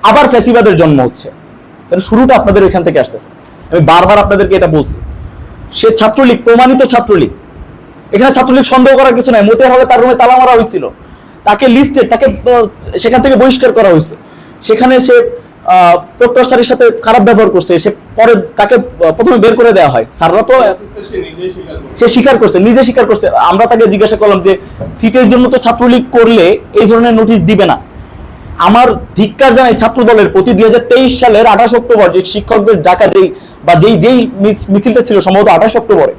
আবার ফ্যাসিবাদের জন্ম হচ্ছে। তাহলে শুরুটা আপনাদের ওইখান থেকে আসতেছে। আমি বারবার আপনাদেরকে এটা বলছি, সে ছাত্রলীগ, প্রমাণিত ছাত্রলীগ। এখানে ছাত্রলীগ সন্দেহ করার কিছু নাই। মতিয়ার হলে তার রুমে তালা মারা হয়েছিল, তাকে লিস্টেড, তাকে সেখান থেকে বহিষ্কার করা হয়েছে। সেখানে সে প্রক্টর স্যারের সাথে খারাপ ব্যবহার করছে, সে পরে তাকে প্রথমে বের করে দেওয়া হয়। স্যাররা তো সে স্বীকার করছে, নিজে স্বীকার করছে। আমরা তাকে জিজ্ঞাসা করলাম যে সিটের জন্য তো ছাত্রলীগ করলে এই ধরনের নোটিশ দিবে না। আমার ধিক্কার জানাই ছাত্র দলের প্রতি। 2023 সালের 28 অক্টোবর যে শিক্ষকদের ডাকা যেই মিছিলটা ছিল সম্ভবত 28 অক্টোবরে,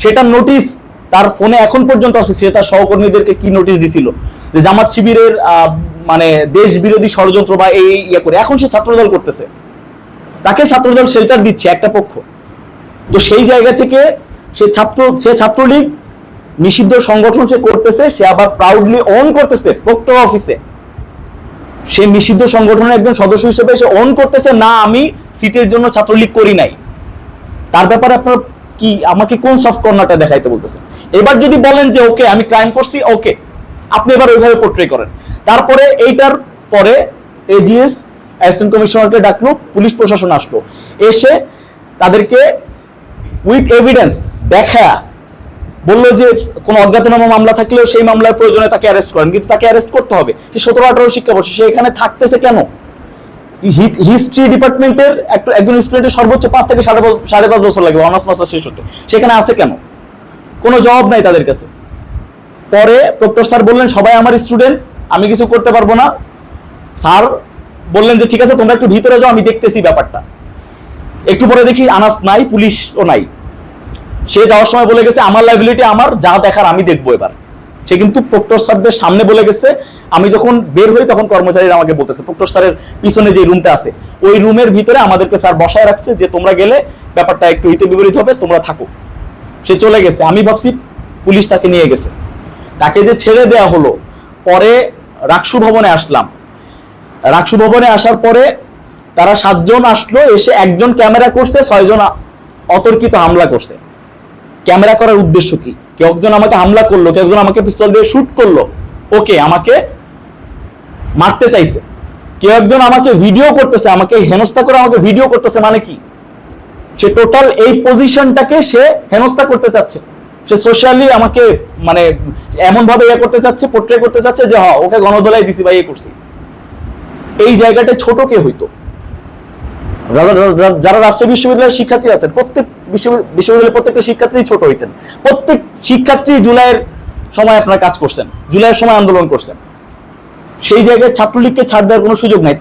সেটার নোটিশ তার ফোনে এখন পর্যন্ত আছে। সে তার সহকর্মীদেরকে কি নোটিশ দিছিল যে জামাত শিবিরের মানে দেশ বিরোধী ষড়যন্ত্র বা এই ইয়ে করে। এখন সে ছাত্রদল করতেছে, তাকে ছাত্রদল শেল্টার দিচ্ছে একটা পক্ষ। তো সেই জায়গা থেকে সে ছাত্রলীগ নিষিদ্ধ সংগঠন সে করতেছে, সে আবার প্রাউডলি অন করতেছে প্রক্টর অফিসে। সে নিষিদ্ধ সংগঠনের একজন সদস্য হিসেবে সে অন করতেছে, না আমি সিটের জন্য ছাত্রলীগ করি নাই। তার ব্যাপারে আপনার কি আমাকে কোন সফট কর্নারটা দেখাইতে বলতেছেন? এবার যদি বলেন যে ওকে আমি ক্রাইম করছি, ওকে আপনি এবার ওইভাবে পোর্ট্রে করেন। তারপরে এইটার পরে এজিএস অ্যাসিস্ট্যান্ট কমিশনারকে ডাকলো, পুলিশ প্রশাসন আসলো, এসে তাদেরকে উইথ এভিডেন্স দেখা বললো যে কোন অজ্ঞাতনামা মামলা থাকলেও সেই মামলার প্রয়োজনে তাকে অ্যারেস্ট করেন। কিন্তু তাকে অ্যারেস্ট করতে হবে, সে 17-18 শিক্ষাবর্ষ, সে এখানে থাকতেছে কেন? হিস্ট্রি ডিপার্টমেন্টের একজন স্টুডেন্টের সর্বোচ্চ 5 থেকে 5.5 বছর লাগবে অনার্স মাস্টার শেষ হতে, সেখানে আছে কেন? কোনো জবাব নাই তাদের কাছে। পরে প্রক্টর স্যার বললেন সবাই আমার স্টুডেন্ট, আমি কিছু করতে পারবো না। স্যার বললেন যে ঠিক আছে তোমরা একটু ভিতরে যাও, আমি দেখতেছি ব্যাপারটা। একটু পরে দেখি আনাস নাই, পুলিশও নাই। সে যাওয়ার সময় বলে গেছে আমার লাইবিলিটি আমার, যা দেখার আমি দেখবো এবার। সে কিন্তু প্রক্টর স্যারদের সামনে বলে গেছে। আমি যখন বের হই তখন কর্মচারীরা আমাকে বলতেছে প্রক্টর স্যারের পিছনে যে রুমটা আছে ওই রুমের ভিতরে আমাদেরকে স্যার বসায় রাখছে যে তোমরা গেলে ব্যাপারটা একটু হিতে বিপরীত হবে, তোমরা থাকো। সে চলে গেছে, আমি ভাবছি পুলিশ তাকে নিয়ে গেছে। তাকে যে ছেড়ে দেয়া হলো, পরে রাকসু ভবনে আসলাম। রাকসু ভবনে আসার পরে তারা 7 জন আসলো, এসে একজন ক্যামেরা করছে, 6 জন অতর্কিত হামলা করছে। ক্যামেরা করার উদ্দেশ্য কি? কেউ একজন আমাকে হামলা করলো, কেউ একজন আমাকে পিস্তল দিয়ে শুট করলো, ওকে আমাকে মারতে চাইছে। কেউ একজন আমাকে ভিডিও করতেছে, আমাকে হেনস্থা করে আমাকে ভিডিও করতেছে। মানে কি? সে টোটাল এই পজিশনটাকে সে হেনস্থা করতে চাচ্ছে। সে সোশ্যালি আমাকে মানে এমন ভাবে ইয়ে করতে চাচ্ছে, পোর্ট্রে করতে চাচ্ছে যে হ্যাঁ ওকে গণদোলায় দিছি বা ইয়ে করছি। এই জায়গাটা ছোট কে হইতো? যারা রাজশাহী বিশ্ববিদ্যালয়ের শিক্ষার্থী আছেন, প্রত্যেক বিশ্ববিদ্যালয়ের প্রত্যেকটা শিক্ষার্থী ছোট হইতেন। প্রত্যেক শিক্ষার্থী জুলাইয়ের সময় আপনারা কাজ করছেন, জুলাইয়ের সময় আন্দোলন করছেন। সেই জায়গায় ছাত্রলীগকে ছাড় দেওয়ার কোনো সুযোগ নাই।